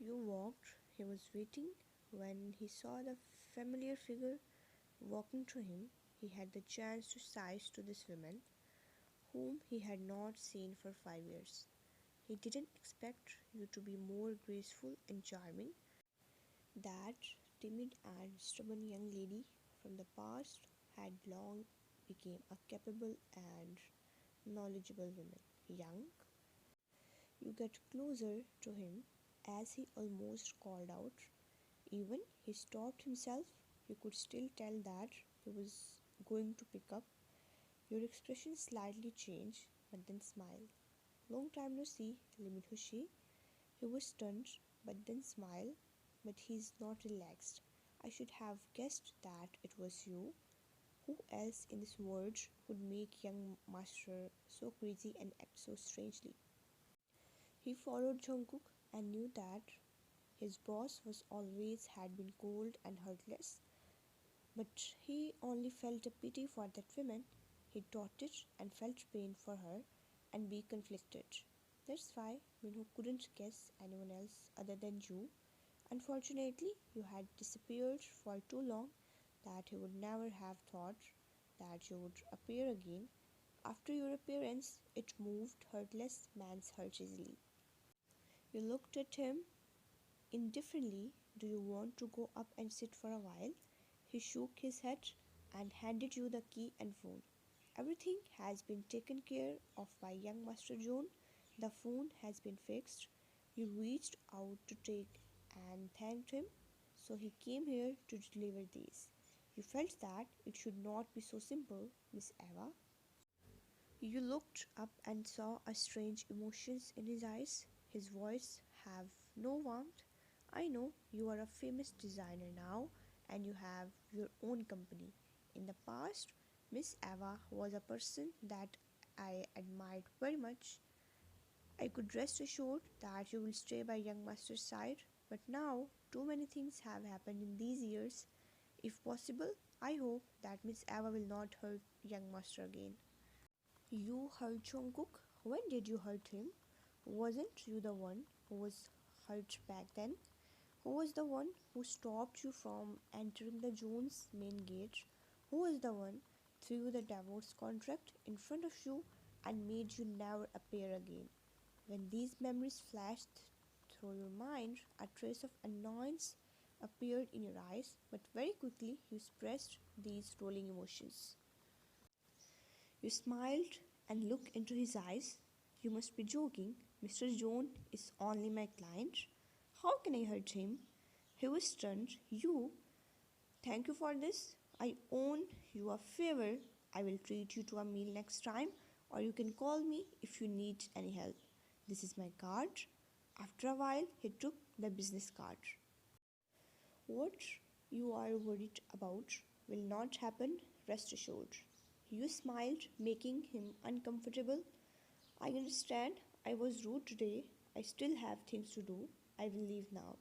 You walked, he was waiting. When he saw the familiar figure walking to him, he had the chance to size to this woman, whom he had not seen for 5 years. He didn't expect you to be more graceful and charming. That timid and stubborn young lady from the past had long become a capable and knowledgeable woman. Young, you get closer to him as he almost called out. Even he stopped himself. You could still tell that he was going to pick up. Your expression slightly changed, but then smiled. Long time no see, Limit Hushi. He was stunned, but then smiled. But he's not relaxed. I should have guessed that it was you. Who else in this world would make young master so crazy and act so strangely? He followed Jungkook and knew that his boss was always had been cold and heartless, but he only felt a pity for that woman. He thought it and felt pain for her and be conflicted. That's why Minho couldn't guess anyone else other than you. Unfortunately, you had disappeared for too long that he would never have thought that you would appear again. After your appearance, it moved hurtless man's heart easily. You looked at him indifferently. Do you want to go up and sit for a while? He shook his head and handed you the key and phone. Everything has been taken care of by young Master John. The phone has been fixed. You reached out to take and thanked him, so he came here to deliver these. You felt that it should not be so simple, Miss Eva. You looked up and saw a strange emotions in his eyes. His voice have no warmth. I know you are a famous designer now and you have your own company. In the past, Miss Eva was a person that I admired very much. I could rest assured that you will stay by young master's side, but now too many things have happened in these years. If possible, I hope that Miss Eva will not hurt young master again. You hurt Jungkook? When did you hurt him? Wasn't you the one who was hurt back then? Who was the one who stopped you from entering the Jones main gate? Who was the one threw the divorce contract in front of you and made you never appear again? When these memories flashed through your mind, a trace of annoyance appeared in your eyes, but very quickly you suppressed these rolling emotions. You smiled and looked into his eyes. You must be joking. Mr. John is only my client. How can I hurt him? He was stunned. You? Thank you for this. I owe you a favor. I will treat you to a meal next time, or you can call me if you need any help. This is my card. After a while, he took the business card. What you are worried about will not happen, rest assured. You smiled, making him uncomfortable. I understand I was rude today. I still have things to do. I will leave now.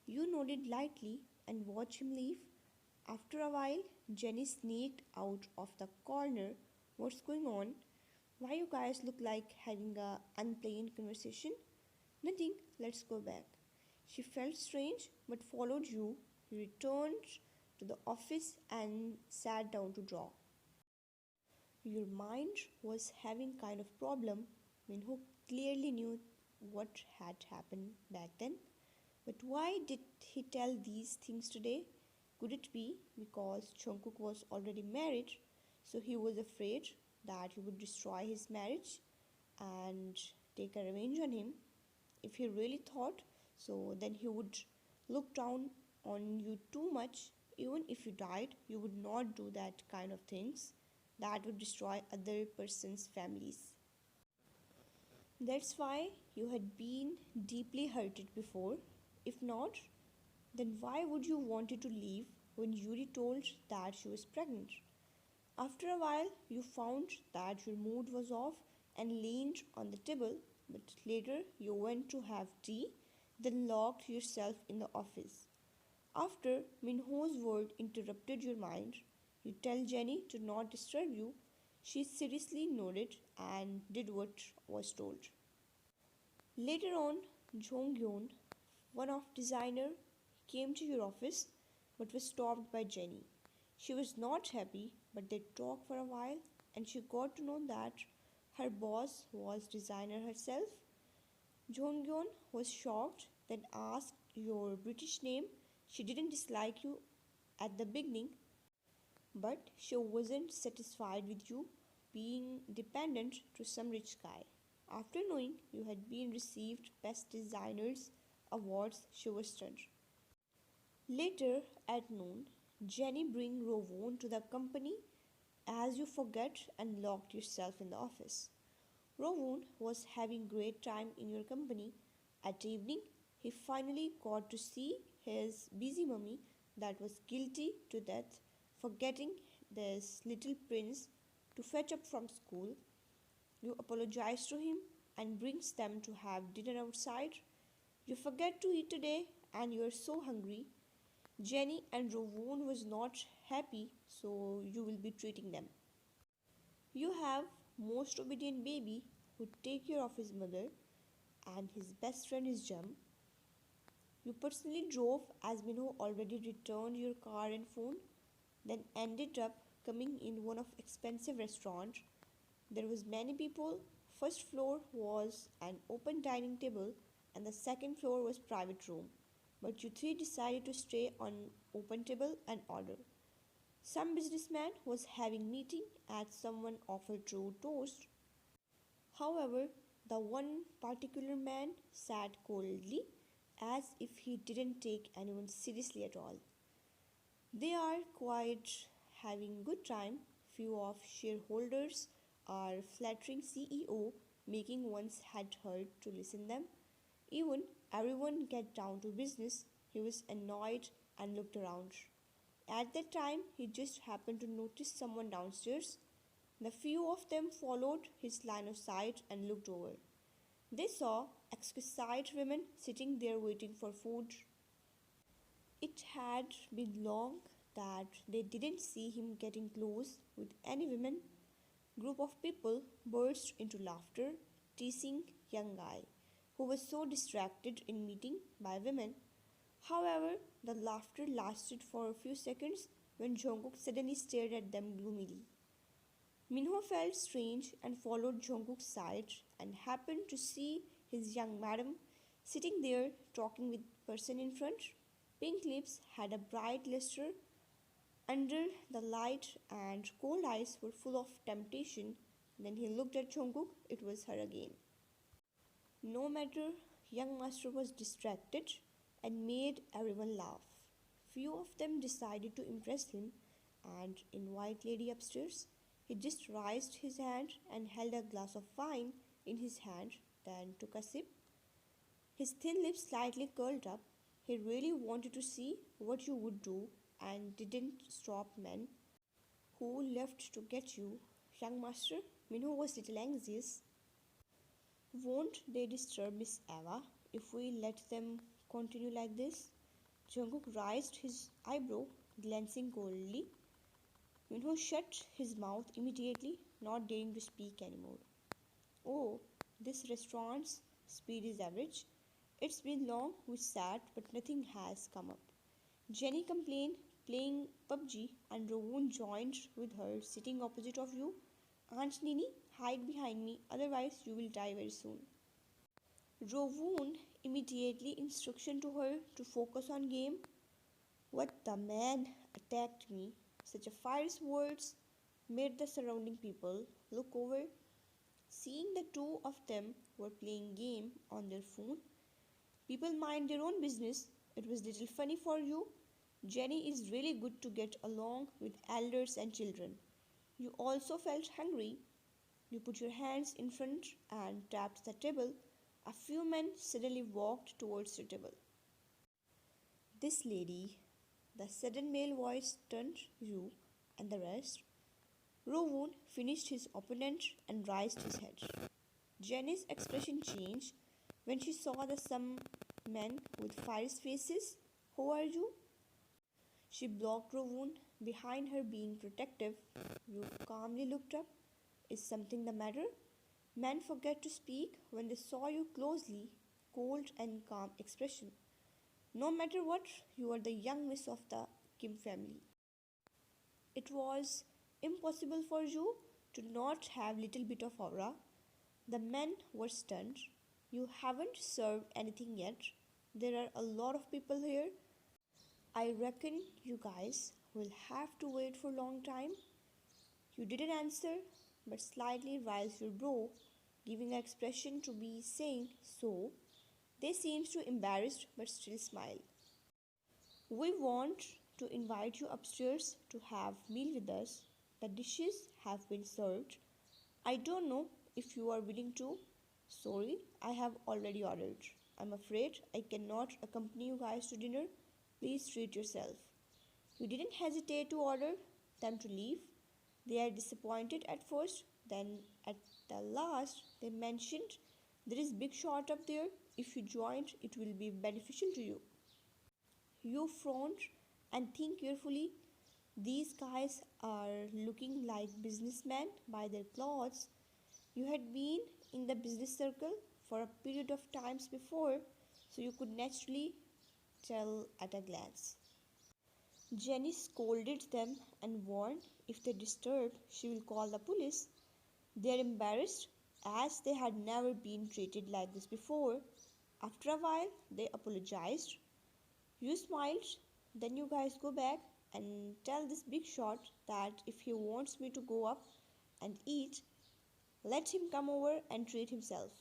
You nodded lightly and watched him leave. After a while, Jenny sneaked out of the corner. What's going on? Why you guys look like having a unplanned conversation? Nothing. Let's go back. She felt strange but followed you. You returned to the office and sat down to draw. Your mind was having kind of problem. Minho clearly knew what had happened back then. But why did he tell these things today? Could it be because Jungkook was already married, so he was afraid that he would destroy his marriage and take a revenge on him? If he really thought so, then he would look down on you too much. Even if you died, you would not do that kind of things that would destroy other person's families. That's why you had been deeply hurted before. If not, then why would you wanted to leave when Yuri told that she was pregnant? After a while, you found that your mood was off and leaned on the table, but later you went to have tea, then locked yourself in the office. After Minho's word interrupted your mind, you tell Jenny to not disturb you. She seriously nodded and did what was told. Later on, Jonghyun one of designer came to your office but was stopped by Jenny. She was not happy, but they talked for a while and she got to know that her boss was designer herself. Jonghyun was shocked, then asked your British name. She didn't dislike you at the beginning, but she wasn't satisfied with you being dependent to some rich guy. After knowing you had been received Best Designers awards, she was stunned. Later at noon, Jenny bring Rovon to the company as you forget and locked yourself in the office. Rovon was having great time in your company. At evening, he finally got to see his busy mummy that was guilty to death for getting this little prince to fetch up from school. You apologize to him and brings them to have dinner outside. You forget to eat today and you are so hungry. Jenny and Rovon was not happy, so you will be treating them. You have most obedient baby who take care of his mother and his best friend is Jum. You personally drove as Minho already returned your car and phone, then ended up coming in one of expensive restaurant. There was many people. First floor was an open dining table and the second floor was private room. But you three decided to stay on open table and order. Some businessman was having meeting and someone offered to toast. However, the one particular man sat coldly as if he didn't take anyone seriously at all. They are quite having good time. Few of shareholders are flattering CEO, making one's head hurt to listen them. Even everyone get down to business. He was annoyed and looked around. At that time, he just happened to notice someone downstairs. The few of them followed his line of sight and looked over. They saw exquisite women sitting there waiting for food. It had been long that they didn't see him getting close with any women. Group of people burst into laughter, teasing young guy who was so distracted in meeting by women. However, the laughter lasted for a few seconds when Jungkook suddenly stared at them gloomily. Minho felt strange and followed Jungkook's side and happened to see his young madam sitting there talking with person in front. Pink lips had a bright luster under the light and cold eyes were full of temptation. Then he looked at Jungkook, it was her again. No matter, young master was distracted and made everyone laugh. Few of them decided to impress him and invite lady upstairs. He just raised his hand and held a glass of wine in his hand, then took a sip. His thin lips slightly curled up. He really wanted to see what you would do and didn't stop men who left to get you. Young master, Minho was little anxious. Won't they disturb Miss Eva if we let them continue like this? Jungkook raised his eyebrow, glancing coldly. Minho shut his mouth immediately, not daring to speak anymore. Oh, this restaurant's speed is average. It's been long we sat, but nothing has come up. Jenny complained, playing PUBG, and Rowoon joined with her, sitting opposite of you. Aunt Nini, hide behind me, otherwise you will die very soon. Rowoon immediately instruction to her to focus on game. What the man attacked me. Such a fierce words made the surrounding people look over. Seeing the two of them were playing game on their phone, people mind their own business. It was little funny for you. Jenny is really good to get along with elders and children. You also felt hungry. You put your hands in front and tapped the table. A few men suddenly walked towards the table. This lady, the sudden male voice stunned you and the rest. Rowoon finished his opponent and raised his head. Jenny's expression changed when she saw the some men with fierce faces. Who are you? She blocked Rowoon behind her, being protective. You calmly looked up. Is something the matter? Men forget to speak when they saw you closely, cold and calm expression. No matter what, you are the young miss of the Kim family. It was impossible for you to not have little bit of aura. The men were stunned. You haven't served anything yet. There are a lot of people here. I reckon you guys will have to wait for a long time. You didn't answer, but slightly raised your brow, giving an expression to be saying so. They seemed to embarrassed but still smile. We want to invite you upstairs to have meal with us. The dishes have been served. I don't know if you are willing to. Sorry, I have already ordered. I'm afraid I cannot accompany you guys to dinner. Please treat yourself. You didn't hesitate to order them to leave. They are disappointed at first, then at the last they mentioned there is big shot up there. If you joined, it will be beneficial to you. You frowned and think carefully. These guys are looking like businessmen by their clothes. You had been in the business circle for a period of times before, so you could naturally tell at a glance. Jenny scolded them and warned if they disturbed, she will call the police. They are embarrassed as they had never been treated like this before. After a while, they apologized. You smiled, then you guys go back and tell this big shot that if he wants me to go up and eat, let him come over and treat himself.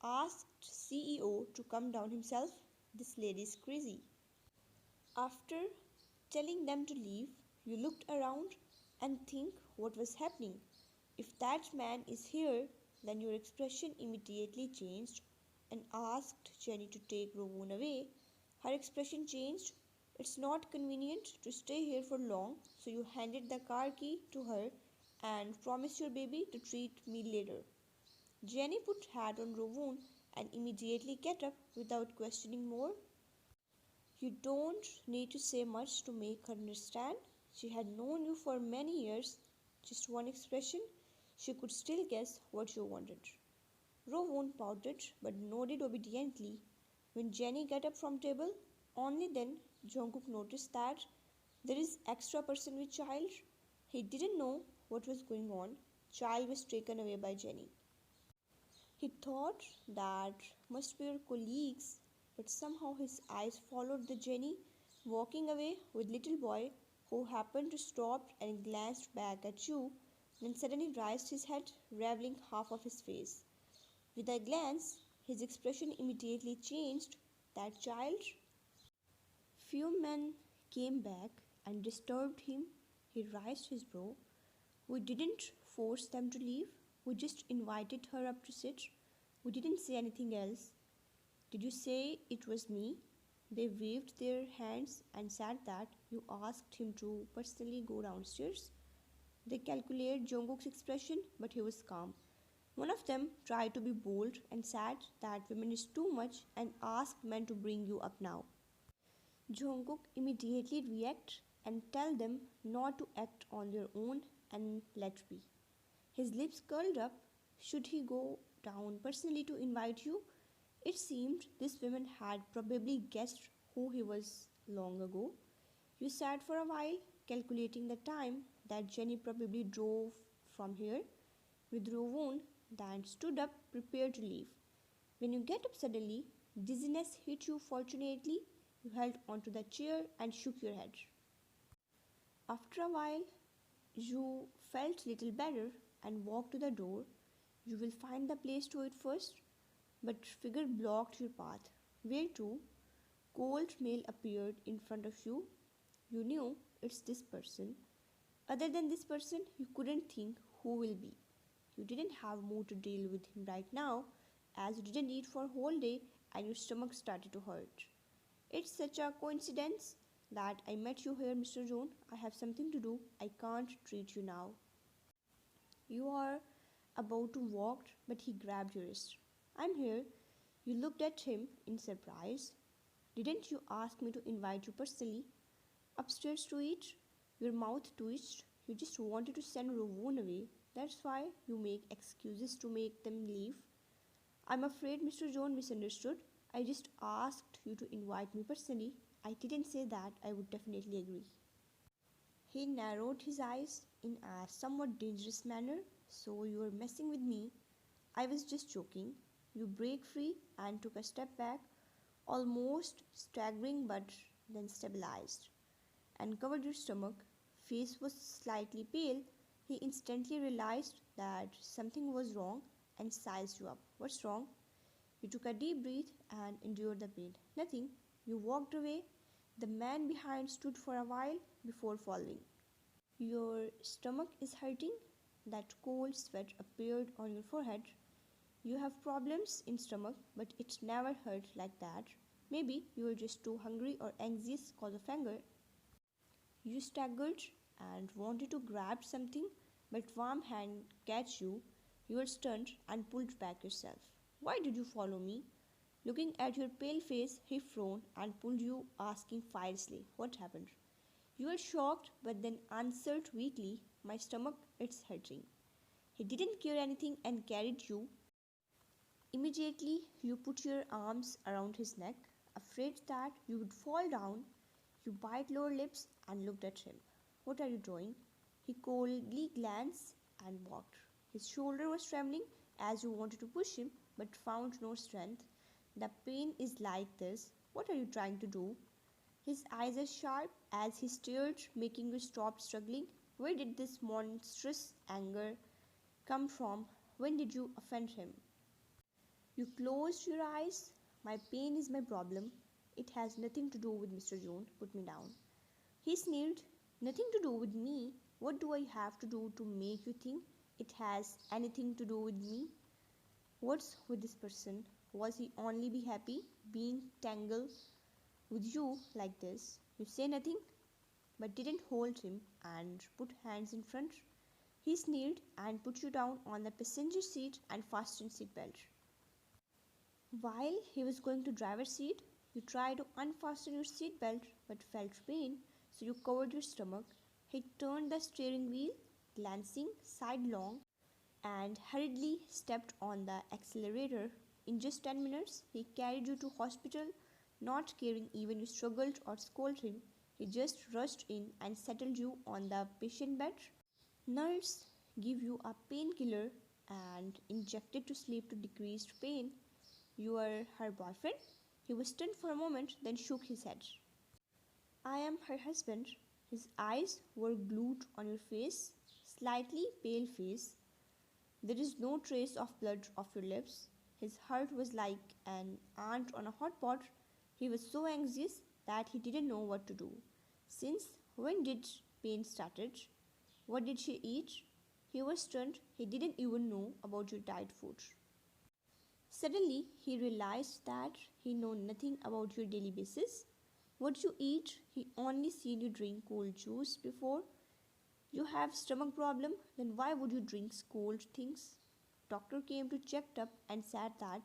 Asked CEO to come down himself. This lady is crazy. After telling them to leave, you looked around and think what was happening. If that man is here, then your expression immediately changed and asked Jenny to take Rowan away. Her expression changed. It's not convenient to stay here for long, so you handed the car key to her and promised your baby to treat me later. Jenny put hat on Rowan and immediately get up without questioning more. You don't need to say much to make her understand. She had known you for many years. Just one expression, she could still guess what you wanted. Rowan pouted but nodded obediently. When Jenny got up from table, only then Jungkook noticed that there is extra person with child. He didn't know what was going on. Child was taken away by Jenny. He thought that must be your colleagues, but somehow his eyes followed the Jenny walking away with little boy who happened to stop and glanced back at you, then suddenly raised his head, revealing half of his face. With a glance, his expression immediately changed. That child? Few men came back and disturbed him. He raised his brow. We didn't force them to leave. We just invited her up to sit. We didn't say anything else. Did you say it was me? They waved their hands and said that you asked him to personally go downstairs. They calculated Jungkook's expression, but he was calm. One of them tried to be bold and said that women is too much and asked men to bring you up now. Jungkook immediately react and tell them not to act on their own and let be. His lips curled up. Should he go down personally to invite you? It seemed this woman had probably guessed who he was long ago. You sat for a while, calculating the time that Jenny probably drove from here with Rowan, then stood up, prepared to leave. When you get up suddenly, dizziness hit you fortunately. You held onto the chair and shook your head. After a while, you felt little better and walked to the door. You will find the place to it first, but figure blocked your path. Where to? Cold male appeared in front of you. You knew it's this person. Other than this person, you couldn't think who will be. You didn't have more to deal with him right now, as you didn't eat for a whole day and your stomach started to hurt. It's such a coincidence that I met you here, Mr. John. I have something to do. I can't treat you now. You are about to walk, but he grabbed your wrist. I'm here. You looked at him in surprise. Didn't you ask me to invite you personally? Upstairs to eat? Your mouth twitched. You just wanted to send Rowan away. That's why you make excuses to make them leave. I'm afraid Mr. John misunderstood. I just asked you to invite me personally. I didn't say that. I would definitely agree. He narrowed his eyes in a somewhat dangerous manner. So you were messing with me? I was just joking. You break free and took a step back, almost staggering but then stabilized, and covered your stomach. Face was slightly pale. He instantly realized that something was wrong and sized you up. What's wrong? You took a deep breath and endured the pain. Nothing. You walked away. The man behind stood for a while before following. Your stomach is hurting. That cold sweat appeared on your forehead. You have problems in stomach, but it never hurt like that. Maybe you were just too hungry or anxious cause of anger. You staggered and wanted to grab something, but warm hand catch you. You were stunned and pulled back yourself. Why did you follow me? Looking at your pale face, he frowned and pulled you, asking fiercely, what happened? You were shocked, but then answered weakly, my stomach, it's hurting. He didn't care anything and carried you. Immediately, you put your arms around his neck, afraid that you would fall down. You bit lower lips and looked at him. What are you doing? He coldly glanced and walked. His shoulder was trembling as you wanted to push him, but found no strength. The pain is like this. What are you trying to do? His eyes are sharp as he stared, making you stop struggling. Where did this monstrous anger come from? When did you offend him? You closed your eyes. My pain is my problem. It has nothing to do with Mr. Jones. Put me down. He sneered. Nothing to do with me. What do I have to do to make you think it has anything to do with me? What's with this person? Was he only be happy being tangled with you like this? You say nothing, but didn't hold him and put hands in front. He sneered and put you down on the passenger seat and fastened seatbelt. While he was going to driver's seat, you tried to unfasten your seatbelt but felt pain, so you covered your stomach. He turned the steering wheel, glancing sidelong, and hurriedly stepped on the accelerator. In just 10 minutes, he carried you to hospital, not caring even you struggled or scolded him. He just rushed in and settled you on the patient bed. Nurse gave you a painkiller and injected to sleep to decrease pain. You are her boyfriend? He was stunned for a moment, then shook his head. I am her husband. His eyes were glued on your face, slightly pale face. There is no trace of blood off your lips. His heart was like an ant on a hot pot. He was so anxious that he didn't know what to do. Since when did pain started? What did she eat? He was stunned. He didn't even know about your diet food. Suddenly, he realized that he knew nothing about your daily basis. What you eat, he only seen you drink cold juice before. You have stomach problem, then why would you drink cold things? Doctor came to check up and said that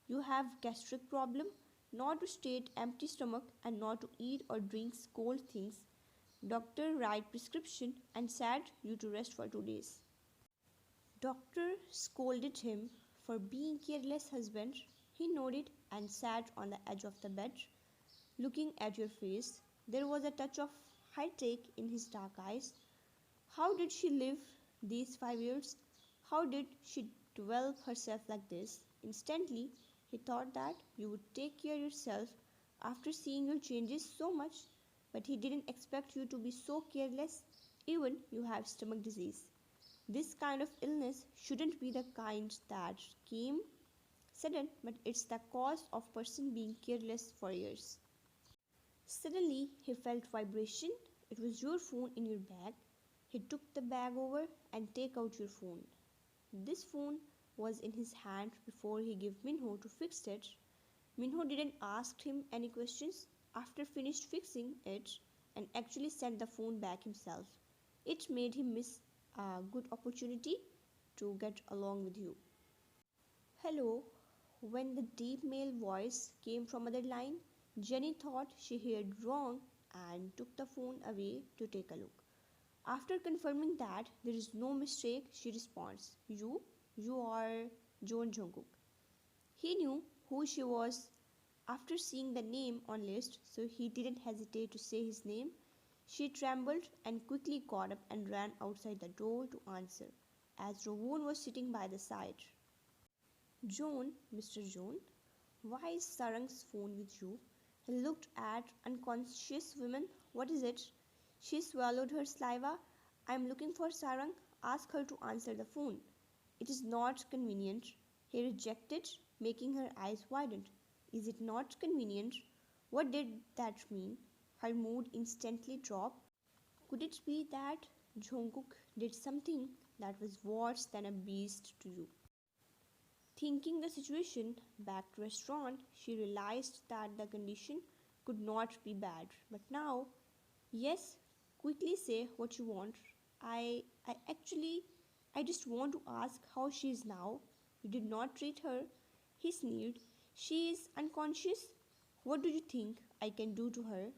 you have gastric problem, not to state empty stomach and not to eat or drink cold things. Doctor write prescription and said you to rest for 2 days. Doctor scolded him for being careless husband. He nodded and sat on the edge of the bed, looking at your face. There was a touch of heartache in his dark eyes. How did she live these 5 years? How did she develop herself like this? Instantly, he thought that you would take care of yourself after seeing your changes so much, but he didn't expect you to be so careless. Even you have stomach disease. This kind of illness shouldn't be the kind that came sudden, but it's the cause of person being careless for years. Suddenly, he felt vibration. It was your phone in your bag. He took the bag over and take out your phone. This phone was in his hand before he gave Minho to fix it. Minho didn't ask him any questions after finished fixing it and actually sent the phone back himself. It made him miss a good opportunity to get along with you. Hello. When the deep male voice came from other line, Jenny thought she heard wrong and took the phone away to take a look. After confirming that there is no mistake, she responds, You are Jongkook. He knew who she was After seeing the name on list, so he didn't hesitate to say his name, she trembled and quickly got up and ran outside the door to answer, as Rowan was sitting by the side. John, Mr. John, why is Sarang's phone with you? He looked at unconscious woman. What is it? She swallowed her saliva. I am looking for Sarang. Ask her to answer the phone. It is not convenient. He rejected, making her eyes widen. Is it not convenient? What did that mean? Her mood instantly dropped. Could it be that Jungkook did something that was worse than a beast to you? Thinking the situation back to restaurant, she realized that the condition could not be bad. But now, yes, quickly say what you want. I just want to ask how she is now. You did not treat her. He sneered. She is unconscious. What do you think I can do to her?